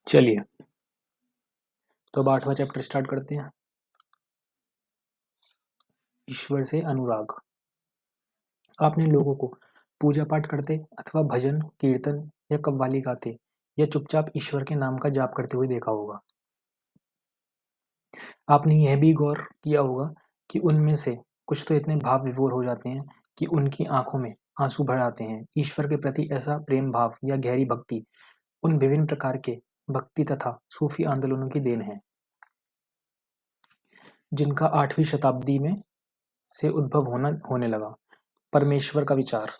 चलिए, तो अब 8वां चैप्टर स्टार्ट करते हैं। ईश्वर से अनुराग। आपने लोगों को पूजा पाठ करते अथवा भजन कीर्तन या कव्वाली गाते या चुपचाप ईश्वर के नाम का जाप करते हुए देखा होगा। आपने यह भी गौर किया होगा कि उनमें से कुछ तो इतने भाव विभोर हो जाते हैं कि उनकी आंखों में आंसू भर आते हैं। ईश्वर के प्रति ऐसा प्रेम भाव या गहरी भक्ति उन विभिन्न प्रकार के भक्ति तथा सूफी आंदोलनों की देन है, जिनका 8वीं शताब्दी में से उद्भव होने लगा। परमेश्वर का विचार।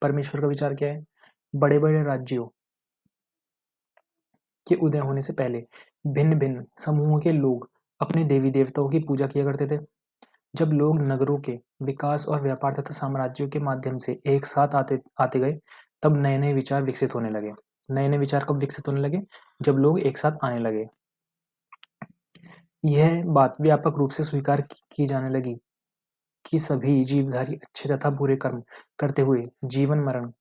परमेश्वर का विचार क्या है? बड़े बड़े राज्यों के उदय होने से पहले भिन्न भिन्न समूहों के लोग अपने देवी देवताओं की पूजा किया करते थे। जब लोग नगरों के विकास और व्यापार तथा साम्राज्यों के माध्यम से एक साथ आते गए, तब नए नए विचार विकसित होने लगे। नए नए विचार कब विकसित होने लगे? जब लोग एक साथ आने लगे। यह बात व्यापक रूप से स्वीकार की जाने लगी कि सभी जीवधारी अच्छे तथा बुरे कर्म करते हुए जीवन मरण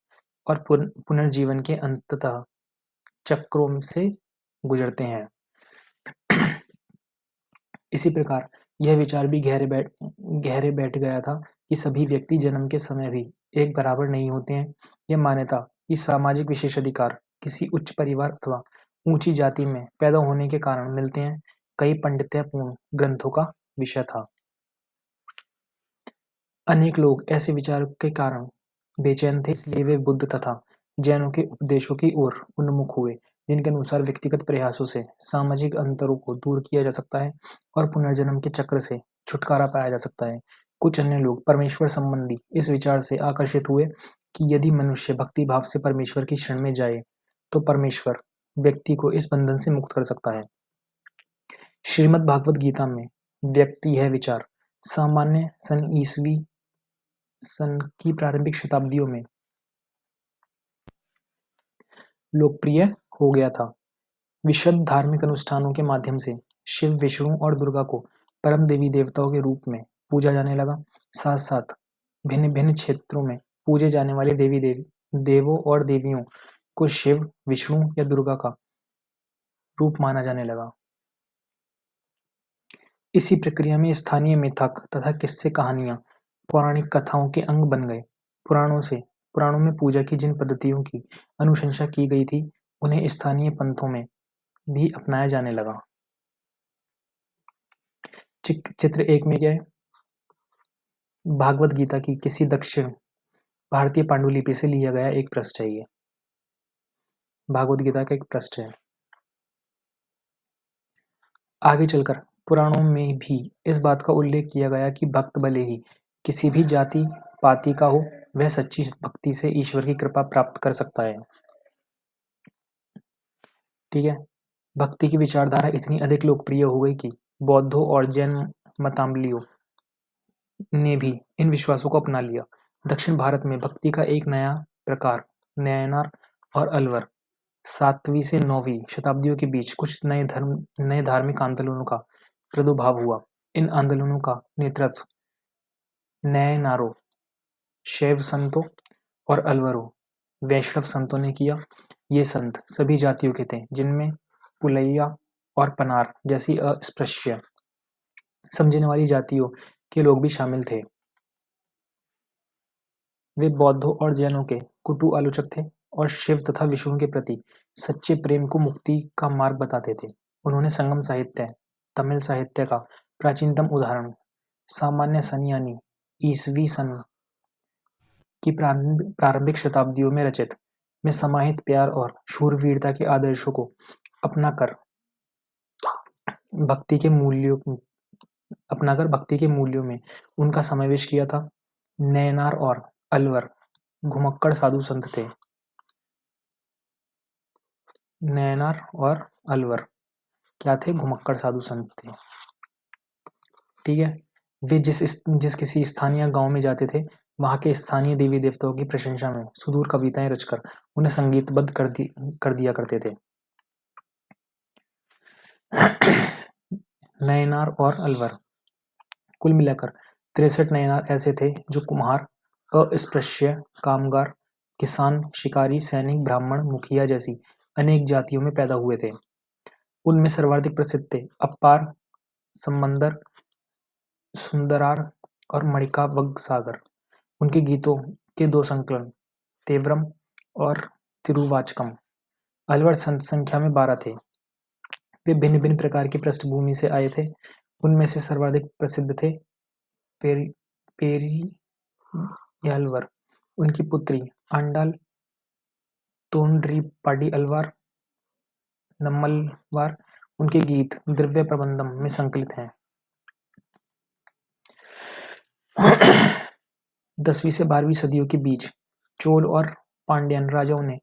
और पुनर्जीवन के अंततः चक्रों से गुजरते हैं। इसी प्रकार यह विचार भी गहरे बैठ गया था कि सभी व्यक्ति जन्म के समय भी एक बराबर नहीं होते हैं। यह मान्यता कि सामाजिक विशेषाधिकार किसी उच्च परिवार अथवा ऊंची जाति में पैदा होने के कारण मिलते हैं, कई पंडित्यपूर्ण ग्रंथों का विषय था। अनेक लोग ऐसे विचारों के कारण बेचैन थे, इसलिए वे बुद्ध तथा जैनों के उपदेशों की ओर उन्मुख हुए, जिनके अनुसार व्यक्तिगत प्रयासों से सामाजिक अंतरों को दूर किया जा सकता है और पुनर्जन्म के चक्र से छुटकारा पाया जा सकता है। कुछ अन्य लोग परमेश्वर संबंधी इस विचार से आकर्षित हुए कि यदि मनुष्य भक्ति भाव से परमेश्वर की शरण में जाए तो परमेश्वर व्यक्ति को इस बंधन से मुक्त कर सकता है। श्रीमद् भागवत गीता में व्यक्त यह विचार सामान्य सन ईसवी सन की प्रारंभिक शताब्दियों में लोकप्रिय हो गया था। विशुद्ध धार्मिक अनुष्ठानों के माध्यम से शिव, विष्णु और दुर्गा को परम देवी देवताओं के रूप में पूजा जाने लगा। साथ साथ भिन्न भिन्न क्षेत्रों में पूजे जाने वाले देवों और देवियों को शिव, विष्णु या दुर्गा का रूप माना जाने लगा। इसी प्रक्रिया में स्थानीय मिथक तथा किस्से कहानियां पौराणिक कथाओं के अंग बन गए। पुराणों में पूजा की जिन पद्धतियों की अनुशंसा की गई थी, उन्हें स्थानीय पंथों में भी अपनाया जाने लगा। चित्र 1 में क्या है? भागवत गीता की किसी दक्षिण भारतीय पांडुलिपि से लिया गया एक पृष्ठ है। ये भागवत गीता का एक पृष्ठ है। आगे चलकर पुराणों में भी इस बात का उल्लेख किया गया कि भक्त भले ही किसी भी जाति पाति का हो, वह सच्ची भक्ति से ईश्वर की कृपा प्राप्त कर सकता है। ठीक है। भक्ति की विचारधारा इतनी अधिक लोकप्रिय हो गई कि बौद्धों और जैन मतावलंबियों ने भी इन विश्वासों को अपना लिया। दक्षिण भारत में भक्ति का एक नया प्रकार नयनार और अलवर 7वीं से 9वीं शताब्दियों के बीच कुछ नए धार्मिक आंदोलनों का प्रादुर्भाव हुआ। इन आंदोलनों का नेतृत्व नयनारों, शैव संतों और अलवरों, वैष्णव संतों ने किया। ये संत सभी जातियों के थे, जिनमें पुलैया और पनार जैसी अस्पृश्य समझने वाली जातियों के लोग भी शामिल थे। वे बौद्धों और जैनों के कुटु आलोचक थे और शिव तथा विष्णु के प्रति सच्चे प्रेम को मुक्ति का मार्ग बताते थे। उन्होंने संगम साहित्य, तमिल साहित्य का प्राचीनतम उदाहरण सामान्य सन यानी ईसवी सन की प्रारंभिक शताब्दियों में रचित में समाहित प्यार और शूरवीरता के आदर्शों को अपनाकर भक्ति के मूल्यों में उनका समावेश किया था। नयनार और अलवर घुमक्कड़ साधु संत थे। नयनार और अलवर क्या थे? घुमक्कड़ साधु संत थे। ठीक है। वे जिस किसी स्थानीय गांव में जाते थे, वहां के स्थानीय देवी देवताओं की प्रशंसा में सुदूर कविताएं रचकर उन्हें संगीतबद्ध कर दिया करते थे। नयनार और अलवर कुल मिलाकर 63 नयनार ऐसे थे जो कुम्हार, अस्पृश्य, कामगार, किसान, शिकारी, सैनिक, ब्राह्मण, मुखिया जैसी अनेक जातियों में पैदा हुए थे। उनमें सर्वाधिक प्रसिद्ध थे अपार, समंदर, सुंदरार और मणिकावग सागर। उनके गीतों के 2 संकलन तेवरम और तिरुवाचकम। अलवर संत संख्या में 12 थे। वे भिन्न-भिन्न प्रकार की पृष्ठभूमि से आए थे। उनमें से सर्वाधिक प्रसिद्ध थे पेरियाल्वर, उनकी पुत्री आंडाल तोंड्रीपाडी अल्वार, नम्मलवार। उनके गीत द्रव्य प्रबंधम में संकलित हैं। 10वीं से 12वीं सदियों के बीच चोल और पांड्यन राजाओं ने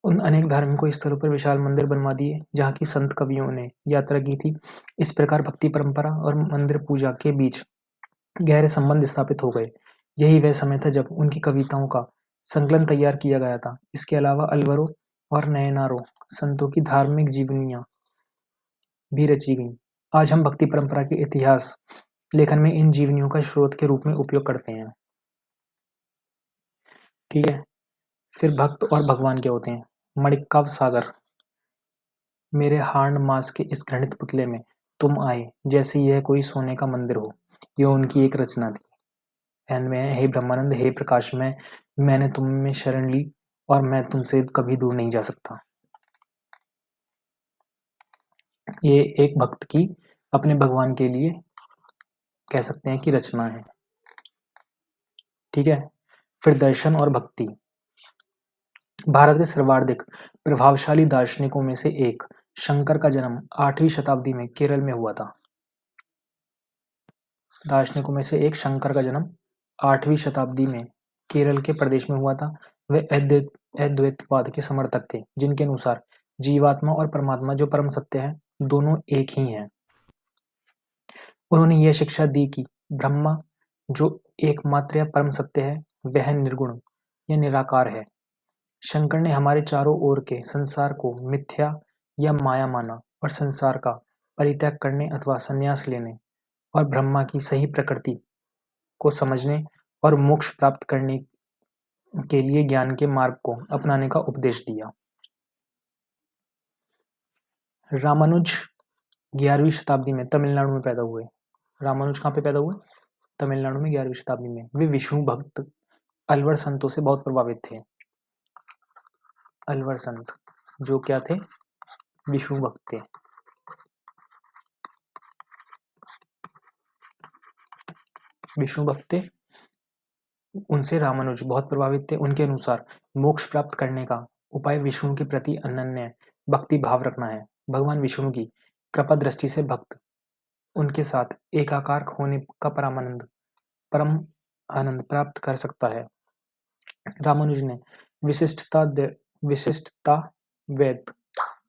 उन अनेक धार्मिक स्थलों पर विशाल मंदिर बनवा दिए जहाँ की संत कवियों ने यात्रा की थी। इस प्रकार भक्ति परंपरा और मंदिर पूजा के बीच गहरे संबंध स्थापित हो गए। यही वह समय था जब उनकी कविताओं का संकलन तैयार किया गया था। इसके अलावा अलवरों और नयनारों संतों की धार्मिक जीवनियाँ भी रची गईं। आज हम भक्ति परंपरा के इतिहास लेखन में इन जीवनियों का स्रोत के रूप में उपयोग करते हैं। ठीक है, फिर भक्त और भगवान क्या होते हैं। मणिकाव सागर, मेरे हार्ड मास के इस घृणित पुतले में तुम आए जैसे यह कोई सोने का मंदिर हो। यह उनकी एक रचना थी। एंड में हे ब्रह्मानंद, हे प्रकाश में, मैंने तुम में शरण ली और मैं तुमसे कभी दूर नहीं जा सकता। ये एक भक्त की अपने भगवान के लिए कह सकते हैं कि रचना है। ठीक है, फिर दर्शन और भक्ति। भारत के सर्वाधिक प्रभावशाली दार्शनिकों में से एक शंकर का जन्म 8वीं शताब्दी में केरल में हुआ था। दार्शनिकों में से एक शंकर का जन्म 8वीं शताब्दी में केरल के प्रदेश में हुआ था। वे अद्वैतवाद के समर्थक थे, जिनके अनुसार जीवात्मा और परमात्मा जो परम सत्य है, दोनों एक ही हैं। उन्होंने यह शिक्षा दी कि ब्रह्मा जो एकमात्र या परम सत्य है, वह निर्गुण या निराकार है। शंकर ने हमारे चारों ओर के संसार को मिथ्या या माया माना और संसार का परित्याग करने अथवा संन्यास लेने और ब्रह्मा की सही प्रकृति को समझने और मोक्ष प्राप्त करने के लिए ज्ञान के मार्ग को अपनाने का उपदेश दिया। रामानुज 11वीं शताब्दी में तमिलनाडु में पैदा हुए। रामानुज कहाँ पे पैदा हुए? तमिलनाडु में 11वीं शताब्दी में। वे विष्णु भक्त अलवर संतों से बहुत प्रभावित थे। अलवर संत जो क्या थे? विष्णु भक्त थे। विष्णु भक्त थे, उनसे रामानुज बहुत प्रभावित थे। उनके अनुसार मोक्ष प्राप्त करने का उपाय विष्णु के प्रति अनन्य भक्ति भाव रखना है। भगवान विष्णु की कृपा दृष्टि से भक्त उनके साथ एकाकार होने का परम आनंद प्राप्त कर सकता है। रामानुज ने विशिष्टतावाद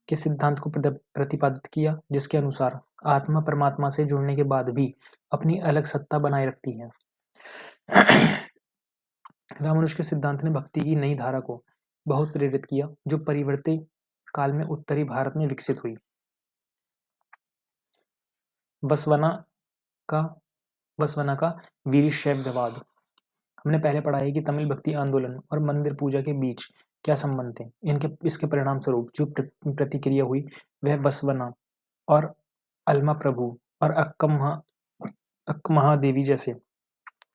के सिद्धांत को प्रतिपादित किया, जिसके अनुसार आत्मा परमात्मा से जुड़ने के बाद भी अपनी अलग सत्ता बनाए रखती है। रामानुज के सिद्धांत ने भक्ति की नई धारा को बहुत प्रेरित किया, जो परिवर्ती काल में उत्तरी भारत में विकसित हुई। वसवना का वीरशैववाद। हमने पहले पढ़ा है कि तमिल भक्ति आंदोलन और मंदिर पूजा के बीच क्या संबंध थे। इसके परिणाम स्वरूप जो प्रतिक्रिया हुई वह वसवना और अल्मा प्रभु और अक्कमहादेवी जैसे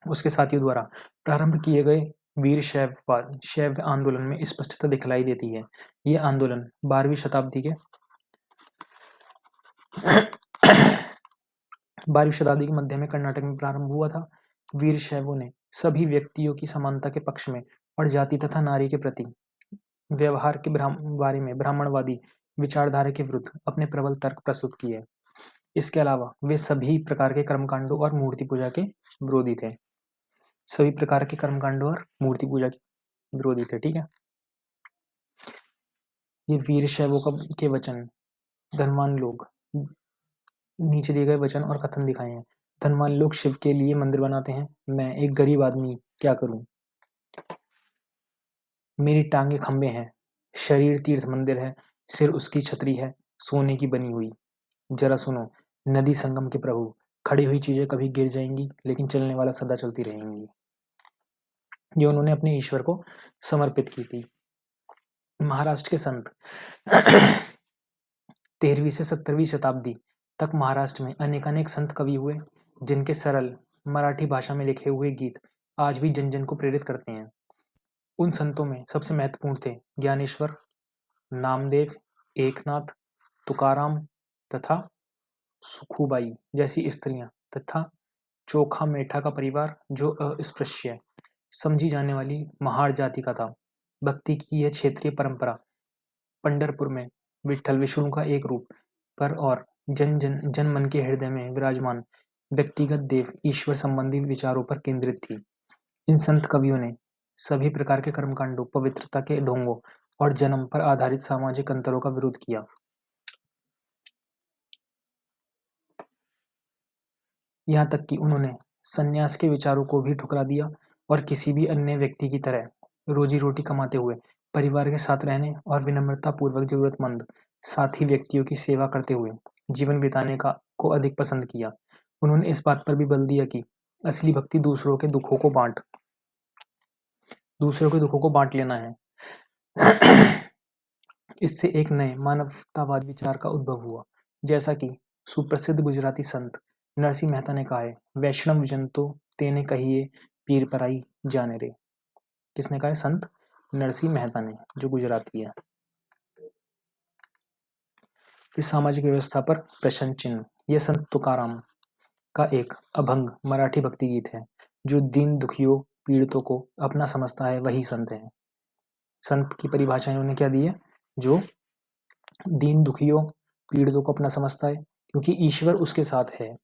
उसके साथियों द्वारा प्रारंभ किए गए वीर शैव आंदोलन में स्पष्टता दिखलाई देती है। ये आंदोलन 12वीं शताब्दी के मध्य में कर्नाटक में प्रारंभ हुआ था। वीर शैवों ने सभी व्यक्तियों की समानता के पक्ष में और जाति तथा नारी के प्रति व्यवहार के बारे में ब्राह्मणवादी विचारधारा के विरुद्ध अपने प्रबल तर्क प्रस्तुत किए। इसके अलावा वे सभी प्रकार के कर्मकांडों और मूर्ति पूजा के विरोधी थे। सभी प्रकार के कर्मकांडों और मूर्ति पूजा के विरोधी थे। ठीक है, ये वीर शैवों के वचन धनवान लोग, नीचे दिए गए वचन और कथन दिखाए हैं। धनवान लोग शिव के लिए मंदिर बनाते हैं, मैं एक गरीब आदमी क्या करूं। मेरी टांगे खंबे हैं, शरीर तीर्थ मंदिर है, सिर उसकी छतरी है सोने की बनी हुई। जरा सुनो नदी संगम के प्रभु, खड़ी हुई चीजें कभी गिर जाएंगी लेकिन चलने वाला सदा चलती रहेंगी। ये उन्होंने अपने ईश्वर को समर्पित की थी। महाराष्ट्र के संत 13वीं से 17वीं शताब्दी तक महाराष्ट्र में अनेकानेक संत कवि हुए, जिनके सरल मराठी भाषा में लिखे हुए गीत आज भी जन जन को प्रेरित करते हैं। उन संतों में सबसे महत्वपूर्ण थे ज्ञानेश्वर, नामदेव, एकनाथ, तुकाराम तथा सुखुबाई जैसी स्त्रियां तथा चोखा मेठा का परिवार, जो अस्पृश्य समझी जाने वाली महार जाति का था। भक्ति की यह क्षेत्रीय परंपरा पंढरपुर में विट्ठल विष्णु का एक रूप पर और जन मन के हृदय में विराजमान व्यक्तिगत देव ईश्वर संबंधी विचारों पर केंद्रित थी। इन संत कवियों ने सभी प्रकार के कर्मकांडों, पवित्रता के ढोंगों और जन्म पर आधारित सामाजिक अंतरों का विरोध किया। यहाँ तक कि उन्होंने संन्यास के विचारों को भी ठुकरा दिया और किसी भी अन्य व्यक्ति की तरह रोजी रोटी कमाते हुए परिवार के साथ रहने और विनम्रता पूर्वक जरूरतमंद साथी व्यक्तियों की सेवा करते हुए जीवन बिताने को अधिक पसंद किया। उन्होंने इस बात पर भी बल दिया कि असली भक्ति दूसरों के दुखों को बांट लेना है। इससे एक नए मानवतावाद विचार का उद्भव हुआ। जैसा कि सुप्रसिद्ध गुजराती संत नरसिंह मेहता ने कहा है, वैष्णव जन तो तेने कहिए पीर पराई जाने रे। किसने कहा है? संत नरसिंह मेहता ने, जो गुजराती है। फिर सामाजिक व्यवस्था पर प्रश्न चिन्ह। यह संत तुकाराम का एक अभंग मराठी भक्ति गीत है। जो दीन दुखियों पीड़ितों को अपना समझता है वही संत है। संत की परिभाषा इन्होंने क्या दी है? जो दीन दुखियों पीड़ितों को अपना समझता है क्योंकि ईश्वर उसके साथ है।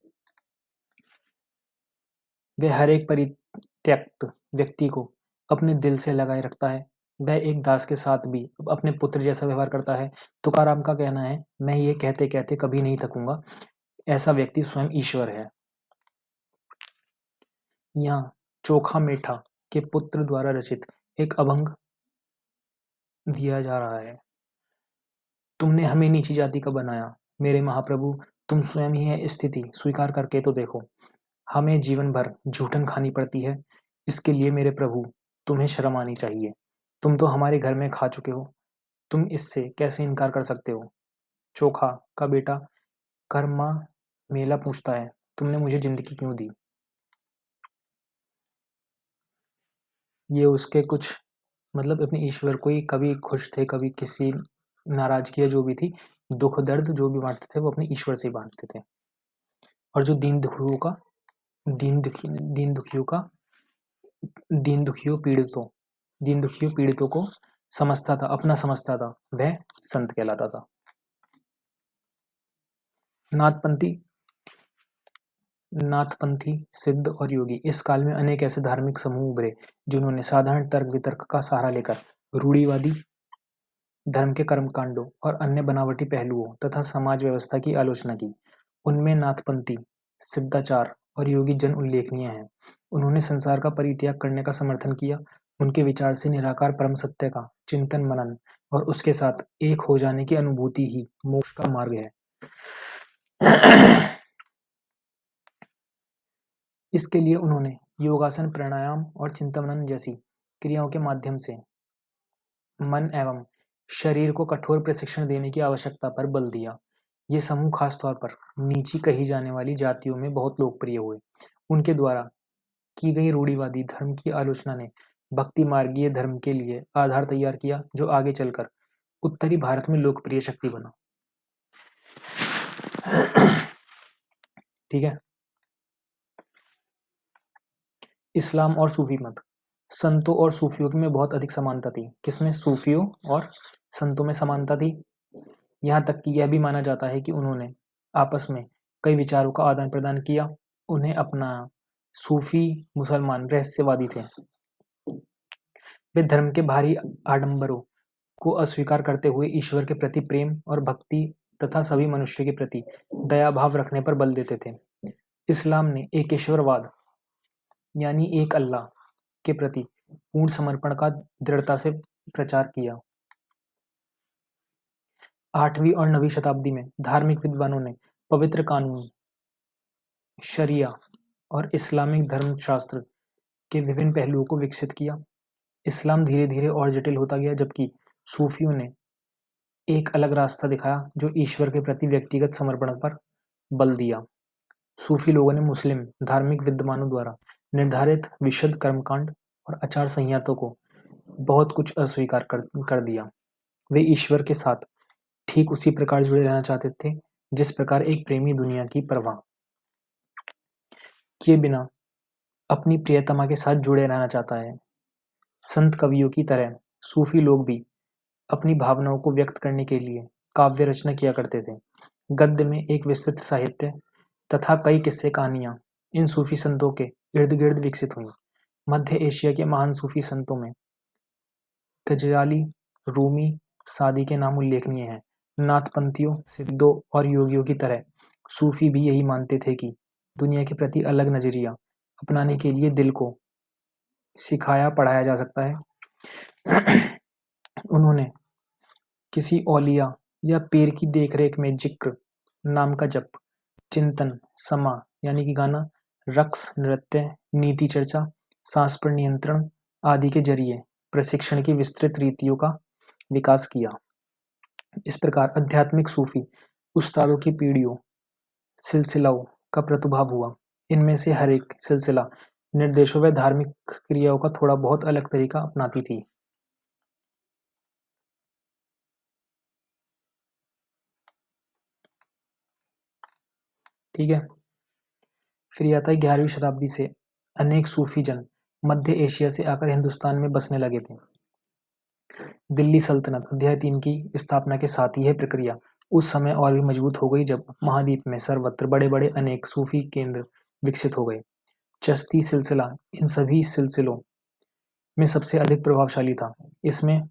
वह हर एक परित्यक्त व्यक्ति को अपने दिल से लगाए रखता है। वह एक दास के साथ भी अपने पुत्र जैसा व्यवहार करता है। तुकाराम का कहना है, मैं ये कहते कहते कभी नहीं थकूंगा, ऐसा व्यक्ति स्वयं ईश्वर है। यहाँ चोखा मेठा के पुत्र द्वारा रचित एक अभंग दिया जा रहा है। तुमने हमें नीची जाति का बनाया, मेरे महाप्रभु तुम स्वयं ही है स्थिति स्वीकार करके तो देखो। हमें जीवन भर झूठन खानी पड़ती है, इसके लिए मेरे प्रभु तुम्हें शर्म आनी चाहिए। तुम तो हमारे घर में खा चुके हो, तुम इससे कैसे इनकार कर सकते हो। चोखा का बेटा कर्मा मेला पूछता है, तुमने मुझे जिंदगी क्यों दी। ये उसके कुछ मतलब अपने ईश्वर को ही कभी खुश थे, कभी किसी नाराजगी या जो भी थी, दुख दर्द जो भी बांटते थे वो अपने ईश्वर से बांटते थे। और जो दीन दुखियों पीड़ितों को समझता था, अपना समझता था, वह संत कहलाता था। नाथपंथी सिद्ध और योगी। इस काल में अनेक ऐसे धार्मिक समूह उभरे जिन्होंने साधारण तर्क वितर्क का सहारा लेकर रूढ़िवादी धर्म के कर्मकांडों और अन्य बनावटी पहलुओं तथा समाज व्यवस्था की आलोचना की। उनमें नाथपंथी, सिद्धाचार और योगी जन उल्लेखनीय हैं। उन्होंने संसार का परित्याग करने का समर्थन किया। उनके विचार से निराकार परम सत्य का चिंतन मनन और उसके साथ एक हो जाने की अनुभूति ही मोक्ष का मार्ग है। इसके लिए उन्होंने योगासन, प्राणायाम और चिंतन मनन जैसी क्रियाओं के माध्यम से मन एवं शरीर को कठोर प्रशिक्षण देने की आवश्यकता पर बल दिया। ये समूह खासतौर पर नीची कही जाने वाली जातियों में बहुत लोकप्रिय हुए। उनके द्वारा की गई रूढ़िवादी धर्म की आलोचना ने भक्ति मार्गीय धर्म के लिए आधार तैयार किया, जो आगे चलकर उत्तरी भारत में लोकप्रिय शक्ति बना। ठीक है। इस्लाम और सूफी मत। संतों और सूफियों में बहुत अधिक समानता थी। किसमें? सूफियों और संतों में समानता थी। यहाँ तक कि यह भी माना जाता है कि उन्होंने आपस में कई विचारों का आदान प्रदान किया। उन्हें अपना सूफी मुसलमान रहस्यवादी थे। वे धर्म के भारी आडंबरों को अस्वीकार करते हुए ईश्वर के प्रति प्रेम और भक्ति तथा सभी मनुष्य के प्रति दया भाव रखने पर बल देते थे। इस्लाम ने एकेश्वरवाद यानी एक अल्लाह के प्रति पूर्ण समर्पण का दृढ़ता से प्रचार किया। 8वीं और 9वीं शताब्दी में धार्मिक विद्वानों ने पवित्र कानून, शरिया और इस्लामिक धर्मशास्त्र के विभिन्न पहलुओं को विकसित किया। इस्लाम धीरे धीरे और जटिल होता गया, जबकि सूफियों ने एक अलग रास्ता दिखाया जो ईश्वर के प्रति व्यक्तिगत समर्पण पर बल दिया। सूफी लोगों ने मुस्लिम धार्मिक विद्वानों द्वारा निर्धारित विशुद्ध कर्मकांड और आचार संहिताओं को बहुत कुछ अस्वीकार कर दिया। वे ईश्वर के साथ ठीक उसी प्रकार जुड़े रहना चाहते थे जिस प्रकार एक प्रेमी दुनिया की परवाह किए बिना अपनी प्रियतमा के साथ जुड़े रहना चाहता है। संत कवियों की तरह सूफी लोग भी अपनी भावनाओं को व्यक्त करने के लिए काव्य रचना किया करते थे। गद्य में एक विस्तृत साहित्य तथा कई किस्से कहानियां इन सूफी संतों के इर्द गिर्द विकसित हुई। मध्य एशिया के महान सूफी संतों में गजराली, रूमी, सादी के नाम उल्लेखनीय हैं। नाथपंथियों, सिद्धों और योगियों की तरह सूफी भी यही मानते थे कि दुनिया के प्रति अलग नजरिया अपनाने के लिए दिल को सिखाया पढ़ाया जा सकता है। उन्होंने किसी औलिया या पीर की देखरेख में जिक्र, नाम का जप, चिंतन, समा यानी कि गाना, रक्स, नृत्य, नीति चर्चा, सांस पर नियंत्रण आदि के जरिए प्रशिक्षण की विस्तृत रीतियों का विकास किया। इस प्रकार आध्यात्मिक सूफी उस्तादों की पीढ़ियों सिलसिलाओं का प्रादुर्भाव हुआ। इनमें से हर एक सिलसिला निर्देशों व धार्मिक क्रियाओं का थोड़ा बहुत अलग तरीका अपनाती थी। ठीक है, फिर आता है 11वीं शताब्दी से अनेक सूफी जन मध्य एशिया से आकर हिंदुस्तान में बसने लगे थे। दिल्ली सल्तनत अध्याय 3 की स्थापना के साथ यह प्रक्रिया उस समय और भी मजबूत हो गई जब महाद्वीप में सर्वत्र बड़े बड़े अनेक सूफी केंद्र विकसित हो गए। चिश्ती सिलसिला इन सभी सिलसिलों में सबसे अधिक प्रभावशाली था। इसमें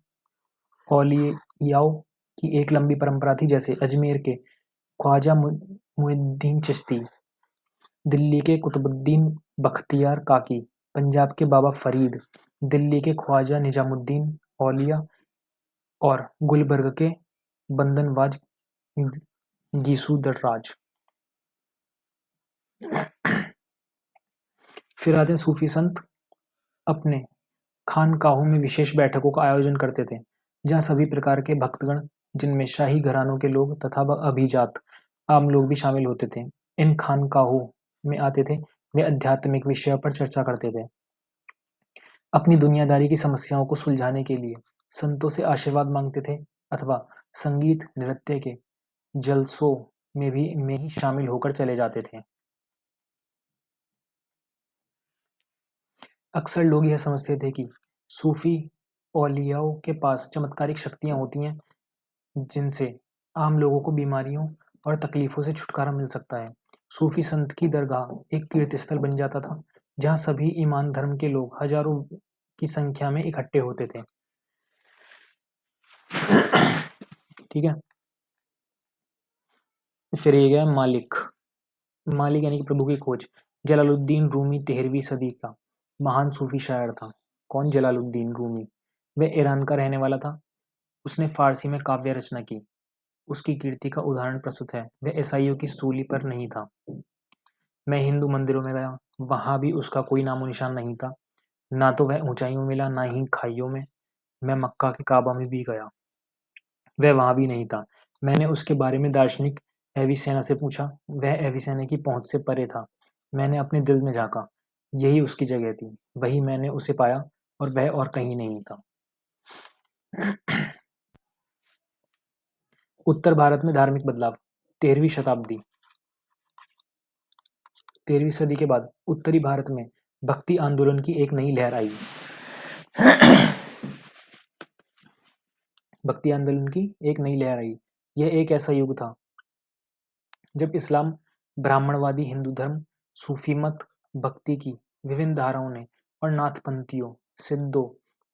औलियाओं की एक लंबी परंपरा थी, जैसे अजमेर के ख्वाजा मुइनुद्दीन चिश्ती, दिल्ली के कुतुबुद्दीन बख्तियार काकी, पंजाब के बाबा फरीद, दिल्ली के ख्वाजा निजामुद्दीन औलिया और गुलबर्ग के बंदनवाज गीसुदर्राज। फिर आते हैं सूफी संत अपने खानकाहों में विशेष बैठकों का आयोजन करते थे, जहाँ सभी प्रकार के भक्तगण, जिनमें शाही घरानों के लोग तथा अभिजात आम लोग भी शामिल होते थे, इन खानकाहों में आते थे। वे आध्यात्मिक विषयों पर चर्चा करते थे। अपनी दुनियादारी की समस्याओं को सुलझाने के लिए संतों से आशीर्वाद मांगते थे अथवा संगीत नृत्य के जलसों में ही शामिल होकर चले जाते थे। अक्सर लोग यह समझते थे कि सूफी औलियाओं के पास चमत्कारिक शक्तियां होती हैं जिनसे आम लोगों को बीमारियों और तकलीफों से छुटकारा मिल सकता है। सूफी संत की दरगाह एक तीर्थ स्थल बन जाता था, जहां सभी ईमान धर्म के लोग हजारों की संख्या में इकट्ठे होते थे। ठीक है, फिर ये गया मालिक यानी कि प्रभु की खोज। जलालुद्दीन रूमी 13वीं सदी का महान सूफी शायर था। कौन? जलालुद्दीन रूमी। वह ईरान का रहने वाला था। उसने फारसी में काव्य रचना की। उसकी कीर्ति का उदाहरण प्रस्तुत है। वह ईसाइयों की सूली पर नहीं था। मैं हिंदू मंदिरों में गया, वहां भी उसका कोई नामो निशान नहीं था। ना तो वह ऊंचाइयों में मिला, ना ही खाइयों में। मैं मक्का के काबा में भी गया, वह वहां भी नहीं था। मैंने उसके बारे में दार्शनिक एविसेना से पूछा, वह एविसेना की पहुंच से परे था। मैंने अपने दिल में झांका, यही उसकी जगह थी। वही मैंने उसे पाया और वह और कहीं नहीं था। उत्तर भारत में धार्मिक बदलाव। 13वीं शताब्दी, 13वीं सदी के बाद उत्तरी भारत में भक्ति आंदोलन की एक नई लहर आई। भक्ति आंदोलन की एक नई लहर आई। यह एक ऐसा युग था जब इस्लाम, ब्राह्मणवादी हिंदू धर्म, सूफी मत, भक्ति की विभिन्न धाराओं ने और नाथपंथियों, सिद्धों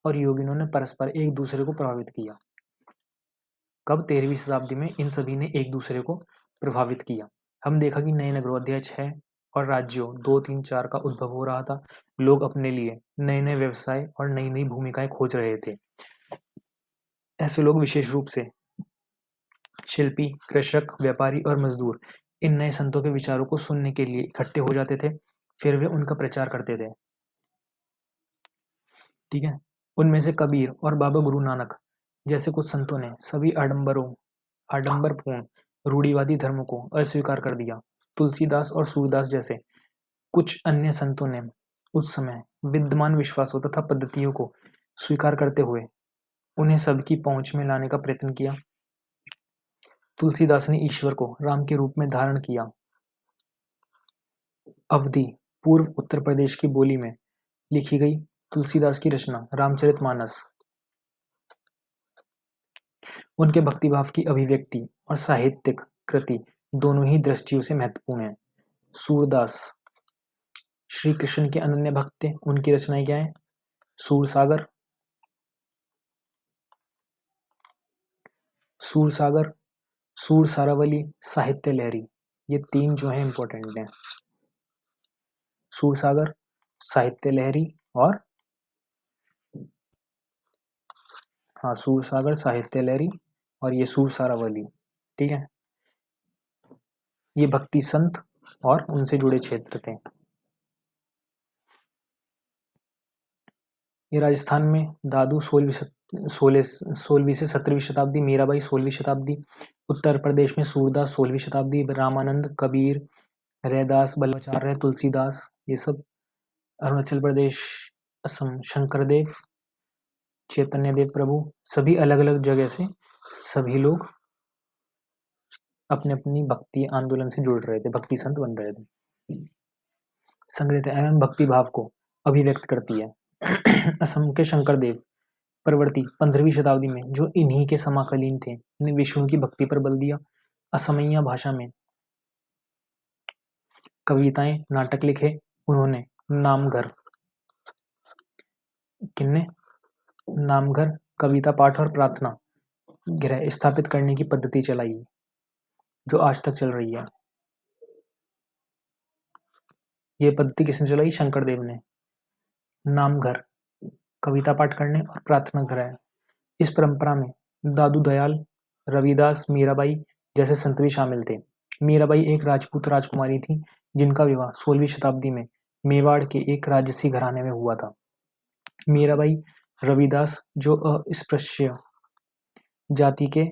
और योगिनों ने परस्पर एक दूसरे को प्रभावित किया। कब? 13वीं शताब्दी में इन सभी ने एक दूसरे को प्रभावित किया। हम देखा कि नए नगरों अध्याय 6 और राज्यों 2, 3, 4 का उद्भव हो रहा था। लोग अपने लिए नए नए व्यवसाय और नई नई भूमिकाएं खोज रहे थे। ऐसे लोग विशेष रूप से शिल्पी, कृषक, व्यापारी और मजदूर इन नए संतों के विचारों को सुनने के लिए इकट्ठे हो जाते थे। फिर वे उनका प्रचार करते थे। ठीक है, उनमें से कबीर और बाबा गुरु नानक जैसे कुछ संतों ने सभी आडंबरपूर्ण रूढ़िवादी धर्मों को अस्वीकार कर दिया। तुलसीदास और सूरदास जैसे कुछ अन्य संतों ने उस समय विद्यमान विश्वासों तथा पद्धतियों को स्वीकार करते हुए उन्हें सबकी पहुंच में लाने का प्रयत्न किया। तुलसीदास ने ईश्वर को राम के रूप में धारण किया। अवधि पूर्व उत्तर प्रदेश की बोली में लिखी गई तुलसीदास की रचना रामचरितमानस उनके भक्तिभाव की अभिव्यक्ति और साहित्यिक कृति दोनों ही दृष्टियों से महत्वपूर्ण है। सूरदास श्री कृष्ण के अनन्य भक्त थे। उनकी रचनाएं क्या है? सूरसागर, सूरसारावली, साहित्य लहरी, ये तीन जो है इंपॉर्टेंट हैं। सूरसागर, साहित्य लहरी और सूरसागर, साहित्य लहरी और ये सूरसारावली। ठीक है, ये भक्ति संत और उनसे जुड़े क्षेत्र थे। ये राजस्थान में दादू 16वीं से 17वीं शताब्दी, मीराबाई 16वीं शताब्दी, उत्तर प्रदेश में सूरदास 16वीं शताब्दी, रामानंद, कबीर, रैदास, बल्लभाचार्य, तुलसीदास, ये सब। अरुणाचल प्रदेश, असम शंकरदेव, चैतन्य देव प्रभु, सभी अलग अलग जगह से सभी लोग अपने अपनी भक्ति आंदोलन से जुड़ रहे थे, भक्ति संत बन रहे थे। संग्रहित एवं भक्ति भाव को अभिव्यक्त करती है। असम के शंकरदेव परवर्ती 15वीं शताब्दी में जो इन्हीं के समाकालीन थे, ने विष्णु की भक्ति पर बल दिया। असमिया भाषा में कविताएं, नाटक लिखे। उन्होंने नामघर, किन्ने नामघर, कविता पाठ और प्रार्थना गृह स्थापित करने की पद्धति चलाई, जो आज तक चल रही है। ये पद्धति किसने चलाई? शंकरदेव ने। नामघर, कविता पाठ करने और प्रार्थना गृह। इस परंपरा में दादू दयाल, रविदास, मीराबाई जैसे संत भी शामिल थे। मीराबाई एक राजपूत राजकुमारी थी जिनका विवाह 16वीं शताब्दी में मेवाड़ के एक राजसी घराने में हुआ था। मीराबाई रविदास, जो अस्पृश्य जाति के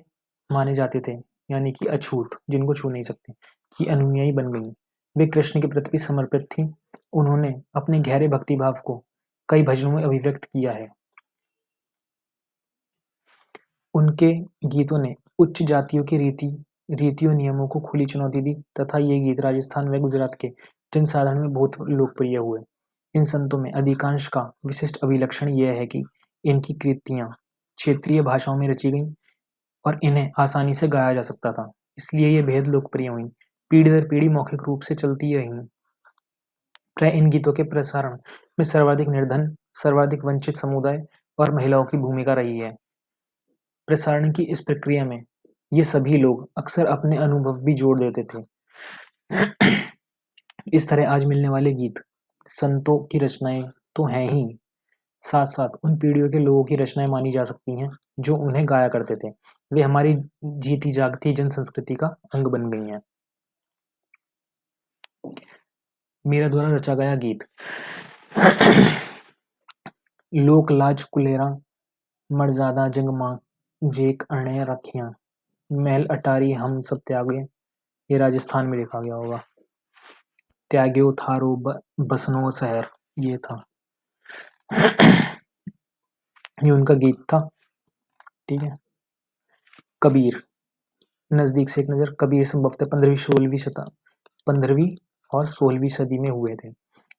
माने जाते थे, यानी कि अछूत, जिनको छू नहीं सकते, की अनुयायी बन गई। वे कृष्ण के प्रति समर्पित थी। उन्होंने अपने गहरे भक्तिभाव को कई भजनों में अभिव्यक्त किया है। उनके गीतों ने उच्च जातियों की रीतियों नियमों को खुली चुनौती दी तथा ये गीत राजस्थान व गुजरात के जनसाधारण में बहुत लोकप्रिय हुए। इन संतों में अधिकांश का विशिष्ट अभिलक्षण यह है कि इनकी कृतियां क्षेत्रीय भाषाओं में रची गईं और इन्हें आसानी से गाया जा सकता था, इसलिए ये बेहद लोकप्रिय हुई। पीढ़ी दर पीढ़ी मौखिक रूप से चलती रहीं। प्राय इन गीतों के प्रसारण में सर्वाधिक निर्धन, सर्वाधिक वंचित समुदाय और महिलाओं की भूमिका रही है। प्रसारण की इस प्रक्रिया में ये सभी लोग अक्सर अपने अनुभव भी जोड़ देते थे। इस तरह आज मिलने वाले गीत संतों की रचनाएं तो हैं ही, साथ साथ उन पीढ़ियों के लोगों की रचनाएं मानी जा सकती हैं जो उन्हें गाया करते थे। वे हमारी जीती जागती जन संस्कृति का अंग बन गई हैं। मेरा द्वारा रचा गया गीत। लोक लाज कुलेरा मर्यादा जंग मां जेक अणे रखियां, महल अटारी हम सब त्यागे। ये राजस्थान में लिखा गया होगा। त्याग्यो थारो बसनो शहर, ये था। ये उनका गीत था। ठीक है। कबीर, नजदीक से एक नजर। कबीर संभवतः 15वीं और 16वीं सदी में हुए थे।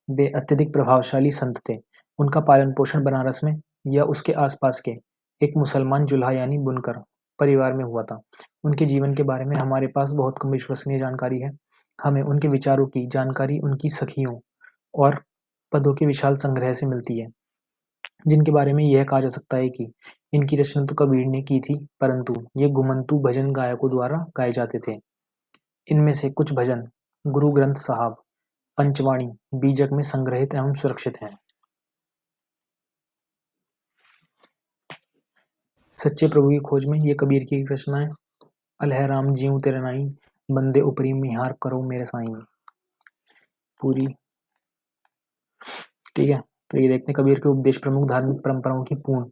वे अत्यधिक प्रभावशाली संत थे। उनका पालन पोषण बनारस में या उसके आसपास के एक मुसलमान जुल्हा यानी बुनकर परिवार में हुआ था। उनके जीवन के बारे में हमारे पास बहुत कम विश्वसनीय जानकारी है। हमें उनके विचारों की जानकारी उनकी सखियों और पदों के विशाल संग्रह से मिलती है, जिनके बारे में यह कहा जा सकता है कि इनकी रचना तो कबीर ने की थी, परंतु ये घुमंतू भजन गायकों द्वारा गाए जाते थे। इनमें से कुछ भजन गुरु ग्रंथ साहब, पंचवाणी, बीजक में संग्रहित एवं सुरक्षित हैं। सच्चे प्रभु की खोज में ये कबीर की एक रचना है। अलहराम जीऊं तेरे नाई, बंदे ऊपरी मिहार करो मेरे साईं, पूरी। ठीक है, तो ये देखते हैं कबीर के उपदेश प्रमुख धार्मिक परंपराओं की पूर्ण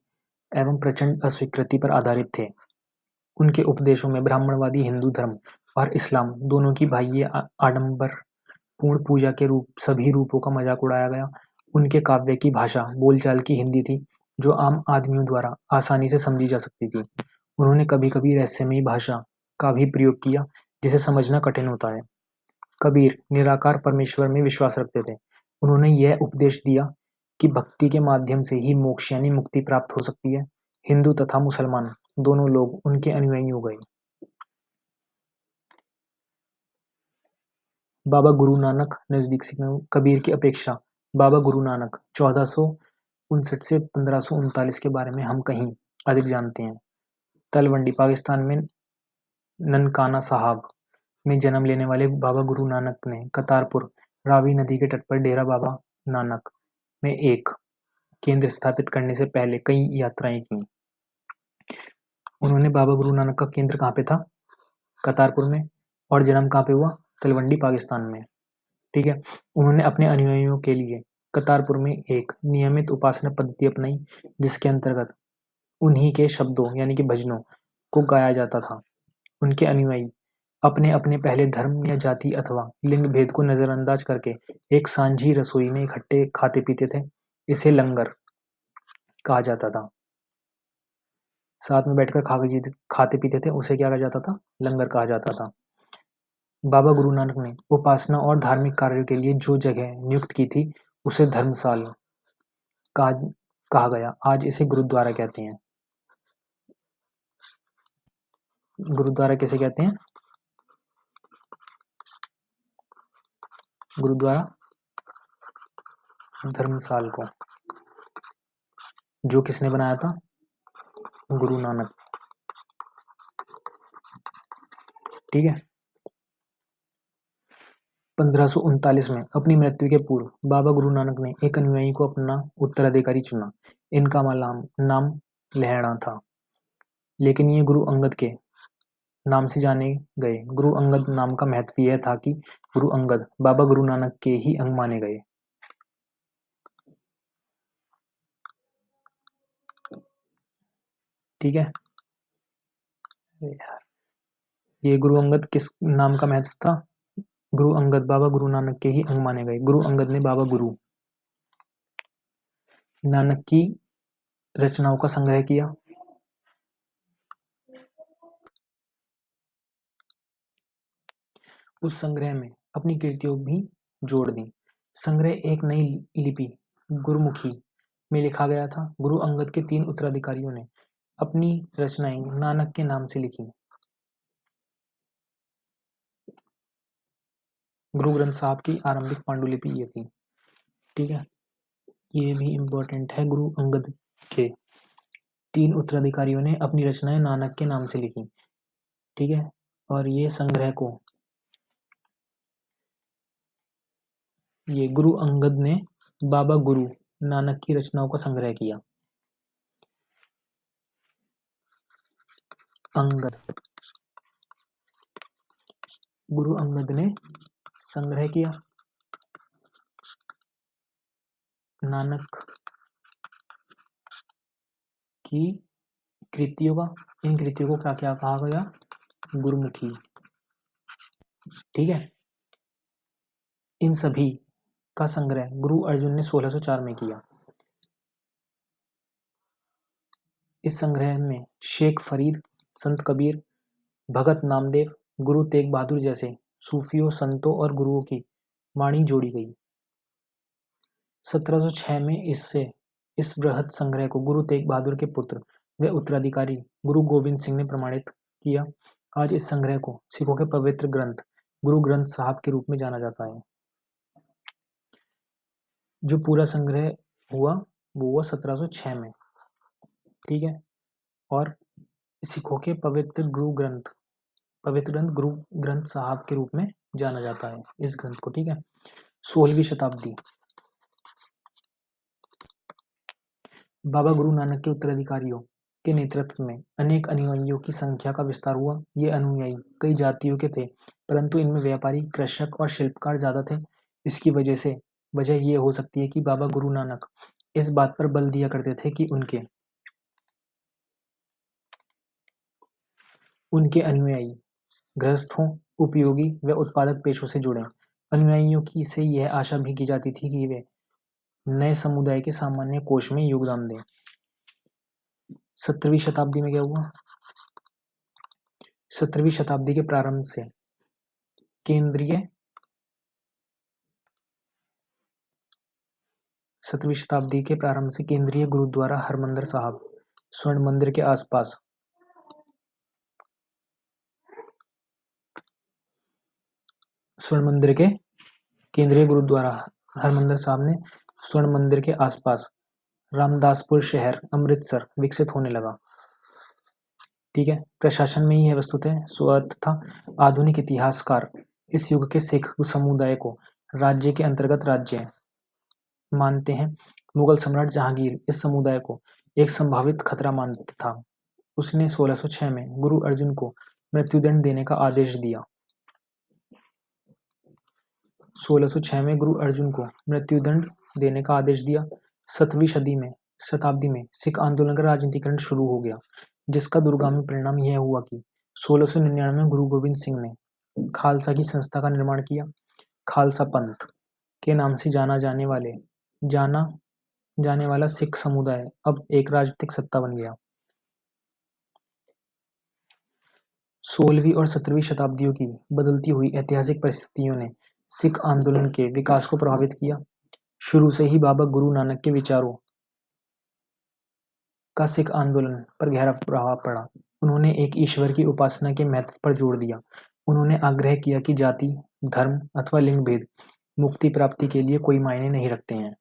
एवं प्रचंड अस्वीकृति पर आधारित थे। उनके उपदेशों में ब्राह्मणवादी हिंदू धर्म और इस्लाम दोनों की बाह्य आडंबर पूर्ण पूजा के सभी रूपों का मजाक उड़ाया गया। उनके काव्य की भाषा बोलचाल की हिंदी थी, जो आम आदमियों द्वारा आसानी से समझी जा सकती थी। उन्होंने कभी-कभी रहस्यमयी भाषा का भी प्रयोग किया, जिसे समझना कठिन होता है। कबीर निराकार परमेश्वर में विश्वास रखते थे। उन्होंने यह उपदेश दिया कि भक्ति के माध्यम से ही मोक्ष यानी मुक्ति प्राप्त हो सकती है। हिंदू तथा मुसलमान दोनों लोग उनके अनुयायी हो गए। बाबा गुरु नानक नजदीक से कबीर की अपेक्षा बाबा गुरु नानक 1459 से 1539 के बारे में हम कहीं अधिक जानते हैं। तलवंडी पाकिस्तान में ननकाना साहब में जन्म लेने वाले बाबा गुरु नानक ने करतारपुर रावी नदी के तट पर डेरा बाबा नानक में एक केंद्र स्थापित करने से पहले कई यात्राएं की। उन्होंने बाबा गुरु नानक का केंद्र कहाँ पे था? करतारपुर में। और जन्म कहाँ पे हुआ? तलवंडी पाकिस्तान में। ठीक है। उन्होंने अपने अनुयायियों के लिए करतारपुर में एक नियमित उपासना पद्धति अपनाई, जिसके अंतर्गत उन्हीं के शब्दों यानी कि भजनों को गाया जाता था। उनके अनुयायी अपने अपने पहले धर्म या जाति अथवा लिंग भेद को नजरअंदाज करके एक सांझी रसोई में इकट्ठे खाते पीते थे। इसे लंगर कहा जाता था। साथ में बैठकर खाते पीते थे, उसे क्या कहा जाता था? लंगर कहा जाता था। बाबा गुरु नानक ने उपासना और धार्मिक कार्यों के लिए जो जगह नियुक्त की थी, उसे धर्मशाल कहा गया। आज इसे गुरुद्वारा कहते हैं। गुरुद्वारा किसे कहते हैं? गुरुद्वारा धर्मशाल को। जो किसने बनाया था? गुरु नानक। ठीक है। 1539 में अपनी मृत्यु के पूर्व बाबा गुरु नानक ने एक अनुयायी को अपना उत्तराधिकारी चुना। इनका नाम लहणा था, लेकिन ये गुरु अंगद के नाम से जाने गए। गुरु अंगद नाम का महत्व यह था कि गुरु अंगद बाबा गुरु नानक के ही अंग माने गए। ठीक है। ये गुरु अंगद किस नाम का महत्व था? गुरु अंगद बाबा गुरु नानक के ही अंग माने गए। गुरु अंगद ने बाबा गुरु नानक की रचनाओं का संग्रह किया। उस संग्रह में अपनी कृतियों भी जोड़ दी। संग्रह एक नई लिपि गुरुमुखी में लिखा गया था। गुरु अंगद के 3 उत्तराधिकारियों ने अपनी रचनाएं नानक के नाम से लिखी। गुरु ग्रंथ साहब की आरंभिक पांडुलिपि ये थी। ठीक है, ये भी इम्पोर्टेंट है। गुरु अंगद के 3 उत्तराधिकारियों ने अपनी रचनाएं नानक के नाम से लिखी। ठीक है, और ये संग्रह को ये गुरु अंगद ने बाबा गुरु नानक की रचनाओं का संग्रह किया। गुरु अंगद ने संग्रह किया नानक की कृतियों का। इन कृतियों को क्या क्या कहा गया? गुरुमुखी। ठीक है, इन सभी का संग्रह गुरु अर्जुन ने 1604 में किया। इस संग्रह में शेख फरीद, संत कबीर, भगत नामदेव, गुरु तेग बहादुर जैसे सूफियों, संतों और गुरुओं की वाणी जोड़ी गई। 1706 में इस बृहत संग्रह को गुरु तेग बहादुर के पुत्र व उत्तराधिकारी गुरु गोविंद सिंह ने प्रमाणित किया। आज इस संग्रह को सिखों के पवित्र ग्रंथ गुरु ग्रंथ साहब के रूप में जाना जाता है। जो पूरा संग्रह हुआ वो हुआ 1706 में। ठीक है, और सिखों के पवित्र ग्रंथ गुरु ग्रंथ साहब के रूप में जाना जाता है इस ग्रंथ को। ठीक है, 16वीं शताब्दी। बाबा गुरु नानक के उत्तराधिकारियों के नेतृत्व में अनेक अनुयायियों की संख्या का विस्तार हुआ। ये अनुयायी कई जातियों के थे, परंतु इनमें व्यापारी, कृषक और शिल्पकार ज्यादा थे। इसकी वजह ये हो सकती है कि बाबा गुरु नानक इस बात पर बल दिया करते थे कि उनके उनके अनुयायी गृहस्थों, उपयोगी व उत्पादक पेशों से जुड़े। अनुयायियों की से यह आशा भी की जाती थी कि वे नए समुदाय के सामान्य कोष में योगदान दें। 17वीं शताब्दी में क्या हुआ? 17वीं शताब्दी के प्रारंभ से केंद्रीय 17वीं शताब्दी के प्रारंभ से केंद्रीय गुरुद्वारा हरमंदिर साहब स्वर्ण मंदिर के आसपास स्वर्ण मंदिर के केंद्रीय गुरुद्वारा हरमंदिर साहब ने स्वर्ण मंदिर के आसपास रामदासपुर शहर अमृतसर विकसित होने लगा। ठीक है, प्रशासन में ही है वस्तुतः स्वतः था। आधुनिक इतिहासकार इस युग के सिख समुदाय को राज्य के अंतर्गत राज्य मानते हैं। मुगल सम्राट जहांगीर इस समुदाय को एक संभावित खतरा मानता था। उसने 1606 में गुरु अर्जुन को मृत्युदंड देने का आदेश दिया। 1606 में गुरु अर्जुन को मृत्युदंड देने का आदेश दिया। 17वीं शताब्दी में सिख आंदोलन का राजनीतिकरण शुरू हो गया, जिसका दूरगामी परिणाम यह हुआ कि 1699 में गुरु गोविंद सिंह ने खालसा की संस्था का निर्माण किया। खालसा पंथ के नाम से जाना जाने वाला सिख समुदाय अब एक राजनीतिक सत्ता बन गया। 16वीं और 17वीं शताब्दियों की बदलती हुई ऐतिहासिक परिस्थितियों ने सिख आंदोलन के विकास को प्रभावित किया। शुरू से ही बाबा गुरु नानक के विचारों का सिख आंदोलन पर गहरा प्रभाव पड़ा। उन्होंने एक ईश्वर की उपासना के महत्व पर जोर दिया। उन्होंने आग्रह किया कि जाति, धर्म अथवा लिंग भेद मुक्ति प्राप्ति के लिए कोई मायने नहीं रखते हैं।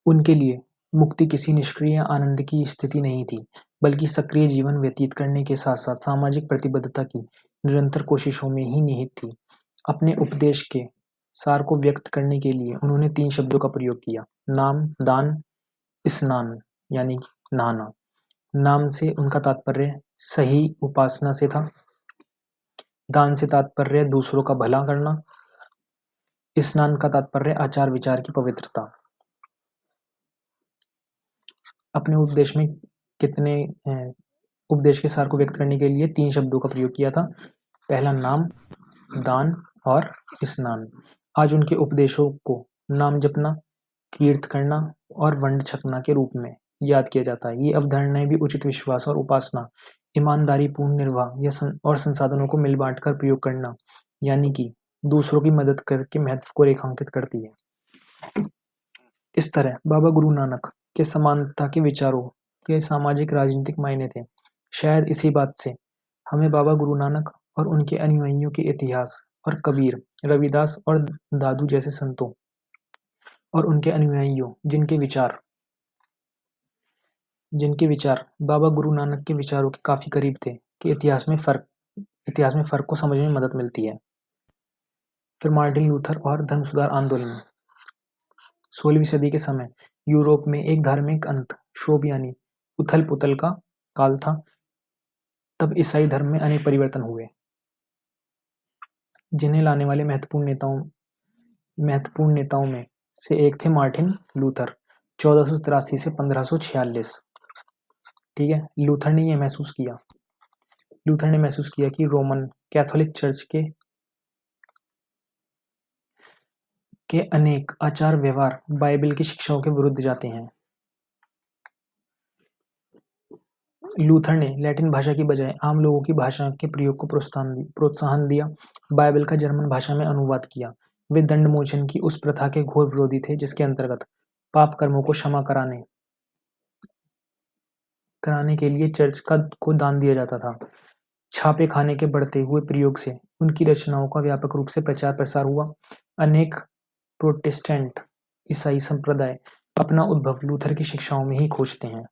उनके लिए मुक्ति किसी निष्क्रिय आनंद की स्थिति नहीं थी, बल्कि सक्रिय जीवन व्यतीत करने के साथ साथ सामाजिक प्रतिबद्धता की निरंतर कोशिशों में ही निहित थी। अपने उपदेश के सार को व्यक्त करने के लिए उन्होंने 3 शब्दों का प्रयोग किया: नाम, दान, स्नान, यानी नहाना। नाम से उनका तात्पर्य सही उपासना से था। दान से तात्पर्य दूसरों का भला करना। स्नान का तात्पर्य आचार विचार की पवित्रता। अपने उपदेश में उपदेश के सार को व्यक्त करने के लिए 3 शब्दों का प्रयोग किया था। पहला नाम, दान और स्नान। आज उनके उपदेशों को नाम जपना, कीर्त करना और वंड छकना के रूप में याद किया जाता है। ये अवधारणाएं भी उचित विश्वास और उपासना, ईमानदारी पूर्ण निर्वाह और संसाधनों को मिल बांट कर प्रयोग करना, यानी कि दूसरों की मदद करके महत्व को रेखांकित करती है। इस तरह बाबा गुरु नानक के समानता के विचारों के सामाजिक राजनीतिक मायने थे। शायद इसी बात से हमें बाबा गुरु नानक और उनके अनुयायियों के इतिहास और कबीर, रविदास और दादू जैसे संतों और उनके अनुयायियों जिनके विचार बाबा गुरु नानक के विचारों के काफी करीब थे, कि इतिहास में फर्क को समझने में मदद मिलती है। फिर मार्टिन लूथर और धर्म सुधार आंदोलन। 16वीं सदी के समय यूरोप में एक धार्मिक क्षोभ यानी उथल पुथल का काल था। तब ईसाई धर्म में अनेक परिवर्तन हुए, जिन्हें लाने वाले महत्वपूर्ण नेताओं में से एक थे मार्टिन लूथर, 1483 से 1546। ठीक है, लूथर ने महसूस किया कि रोमन कैथोलिक चर्च के अनेक आचार व्यवहार बाइबल की शिक्षाओं के विरुद्ध जाते हैं। लूथर ने लैटिन भाषा की बजाय आम लोगों की भाषा के प्रयोग को प्रोत्साहन दिया। बाइबल का जर्मन भाषा में अनुवाद किया। वे दंड मोचन की उस प्रथा के घोर विरोधी थे, जिसके अंतर्गत पाप कर्मों को क्षमा कराने के लिए चर्च को दान दिया जाता था। छापे खाने के बढ़ते हुए प्रयोग से उनकी रचनाओं का व्यापक रूप से प्रचार प्रसार हुआ। अनेक प्रोटेस्टेंट ईसाई संप्रदाय अपना उद्भव लूथर की शिक्षाओं में ही खोजते हैं।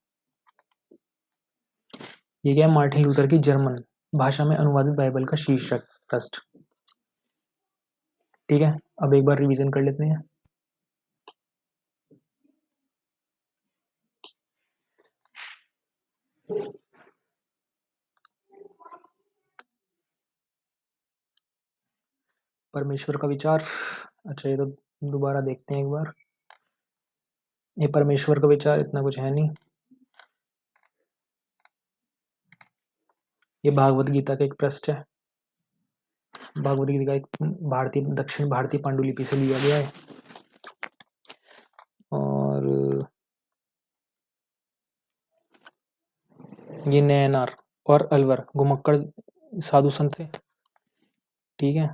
ये क्या है? मार्टिन लूथर की जर्मन भाषा में अनुवादित बाइबल का शीर्षक पृष्ठ। ठीक है, अब एक बार रिवीजन कर लेते हैं। परमेश्वर का विचार। अच्छा, ये तो दोबारा देखते हैं एक बार। ये परमेश्वर का विचार इतना कुछ है नहीं। ये भागवत गीता का एक पृष्ठ है। भागवत गीता का एक दक्षिण भारतीय पांडुलिपि से लिया गया है। और ये नैनार और अलवर घुमक्कड़ साधु संत थे। ठीक है।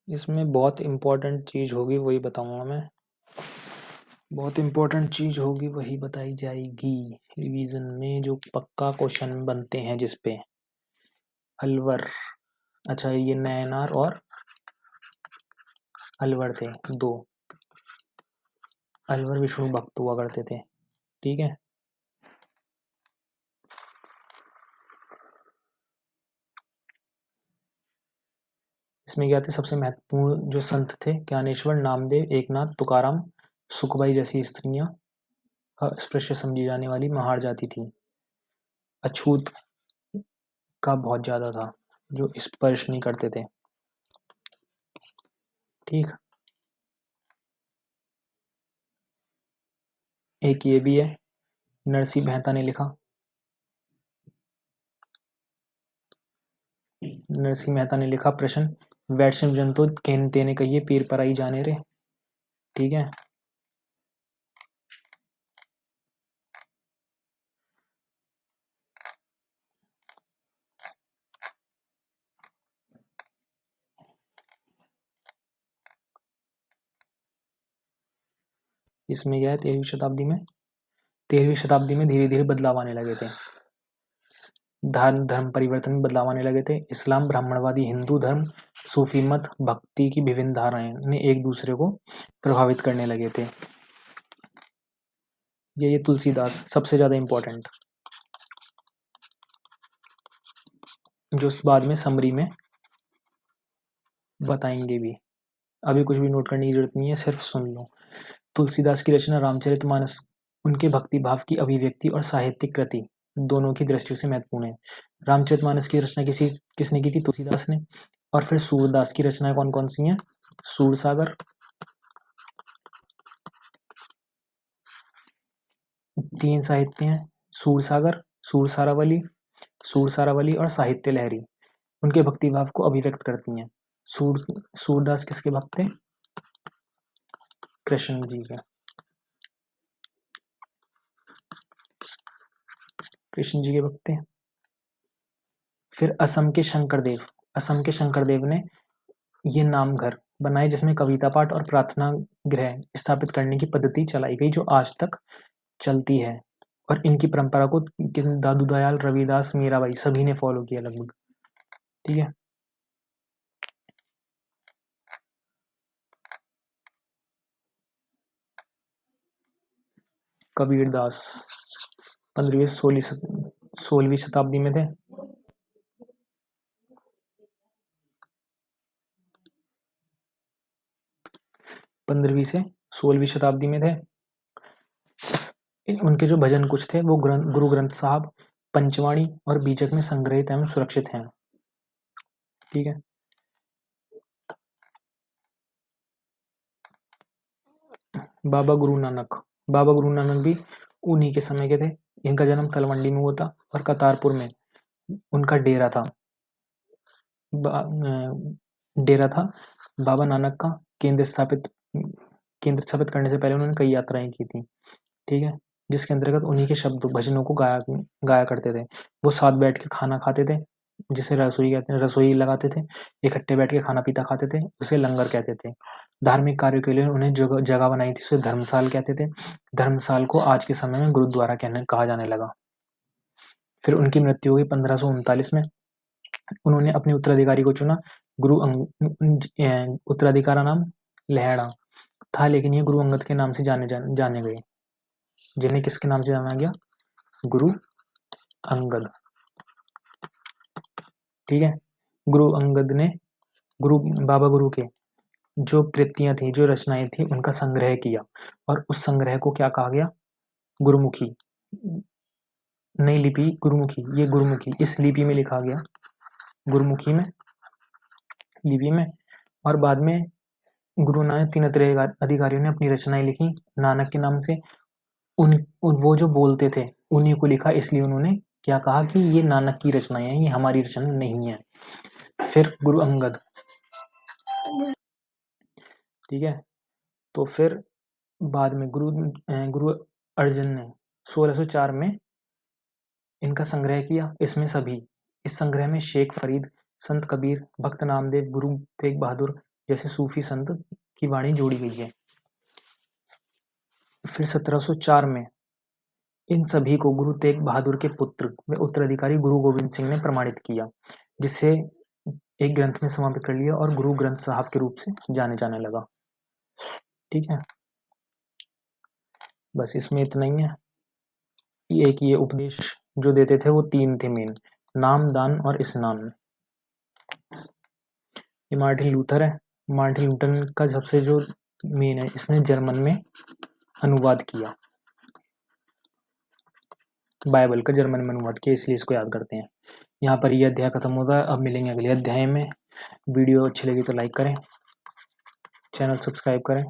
इसमें बहुत इम्पोर्टेंट चीज होगी वही बताऊंगा मैं। बहुत इम्पोर्टेंट चीज होगी वही बताई जाएगी रिवीजन में, जो पक्का क्वेश्चन बनते हैं जिसपे। अलवर, अच्छा ये नैनार और अलवर थे दो। अलवर विष्णु भक्त हुआ करते थे। ठीक है। इसमें क्या थे सबसे महत्वपूर्ण जो संत थे? ज्ञानेश्वर, नामदेव, एकनाथ, तुकाराम, सुखबाई जैसी स्त्रियां अस्पृश्य समझी जाने वाली महार जाति थी। अछूत का बहुत ज्यादा था, जो स्पर्श नहीं करते थे। ठीक। एक ये भी है, नरसिंह मेहता ने लिखा। नरसिंह मेहता ने लिखा प्रश्न, वैष्णव जन तो कहते ने कहिए पीर पराई जाने रे। ठीक है। इसमें क्या है, 13वीं शताब्दी में धीरे धीरे बदलाव आने लगे थे। धर्म परिवर्तन में बदलाव आने लगे थे। इस्लाम, ब्राह्मणवादी, हिंदू धर्म, सूफी मत, भक्ति की विभिन्न धाराएं ने एक दूसरे को प्रभावित करने लगे थे। ये तुलसीदास सबसे ज्यादा इंपॉर्टेंट, जो बाद में समरी में बताएंगे भी। अभी कुछ भी नोट करने की जरूरत नहीं है, सिर्फ सुन लो। तुलसीदास की रचना रामचरितमानस उनके भक्ति भाव की अभिव्यक्ति और साहित्यिक कृति दोनों की दृष्टि से महत्वपूर्ण है। रामचरितमानस की रचना किसने की थी? तुलसीदास ने। और फिर सूरदास की रचनाएं कौन कौन सी हैं? सूरसागर, तीन साहित्य हैं, सूरसागर, सूरसारावली और साहित्य लहरी उनके भक्ति भाव को अभिव्यक्त करती हैं। सूरदास किसके भक्त थे? कृष्ण जी के। कृष्ण जी के भक्त थे। फिर असम के शंकरदेव ने ये नामघर बनाए जिसमें कविता पाठ और प्रार्थना गृह स्थापित करने की पद्धति चलाई गई, जो आज तक चलती है। और इनकी परंपरा को दादू दयाल, रविदास, मीराबाई सभी ने फॉलो किया लगभग। ठीक है। कबीरदास 16वीं शताब्दी में थे। 15वीं से 16वीं शताब्दी में थे। उनके जो भजन कुछ थे वो गुरु ग्रंथ साहब, पंचवाणी और बीजक में संग्रहित एवं सुरक्षित हैं। ठीक है। बाबा गुरु नानक भी उन्हीं के समय के थे। इनका जन्म तलवंडी में हुआ था और करतारपुर में उनका डेरा था। डेरा था बाबा नानक का। केंद्र स्थापित करने से पहले उन्होंने कई यात्राएं की थी। ठीक है। जिसके अंतर्गत उन्हीं के शब्द भजनों को गाया करते थे। वो साथ बैठ के खाना खाते थे, जिसे रसोई कहते हैं, रसोई लगाते थे। इकट्ठे बैठ के खाना पीता खाते थे, उसे लंगर कहते थे। धार्मिक कार्यों के लिए उन्हें जगह बनाई थी, उसे धर्मसाल कहते थे। धर्मसाल को आज के समय में गुरुद्वारा कहा जाने लगा। फिर उनकी मृत्यु हुई 1539 में। उन्होंने अपने उत्तराधिकारी को चुना। उत्तराधिकारी का नाम लहड़ा था, लेकिन ये गुरु अंगद के नाम से जाने गए। जिन्हें किसके नाम से जाना गया? गुरु अंगद। ठीक है। गुरु अंगद ने बाबा गुरु के जो कृतियां थी, जो रचनाएं थी, उनका संग्रह किया और उस संग्रह को क्या कहा गया? गुरुमुखी। नई लिपि गुरुमुखी, ये गुरुमुखी इस लिपि में लिखा गया, गुरुमुखी में लिपि में। और बाद में गुरु नानक 3 अधिकारियों ने अपनी रचनाएं लिखी नानक के नाम से। वो जो बोलते थे उन्हीं को लिखा, इसलिए उन्होंने क्या कहा कि ये नानक की रचनाएं हैं, ये हमारी रचना नहीं है। फिर गुरु अंगद, ठीक है। तो फिर बाद में गुरु अर्जन ने 1604 में इनका संग्रह किया। इस संग्रह में शेख फरीद, संत कबीर, भक्त नामदेव, गुरु तेग बहादुर जैसे सूफी संत की वाणी जोड़ी गई है। फिर 1704 में इन सभी को गुरु तेग बहादुर के पुत्र व उत्तराधिकारी गुरु गोविंद सिंह ने प्रमाणित किया, जिसे एक ग्रंथ में समाप्त कर लिया और गुरु ग्रंथ साहब के रूप से जाने जाने लगा। ठीक है, बस इसमें इतना ही है। एक ये उपदेश जो देते थे वो 3 थे मेन, नाम, दान और स्नान। ये मार्टिन लूथर है। मार्टिन लूथर का सबसे जो मेन है, इसने जर्मन में अनुवाद किया, बाइबल का जर्मन में अनुवाद किया, इसलिए इसको याद करते हैं। यहाँ पर ये अध्याय खत्म होता है। अब मिलेंगे अगले अध्याय में। वीडियो अच्छी लगी तो लाइक करें, चैनल सब्सक्राइब करें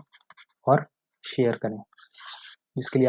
और शेयर करें, जिसके लिए आप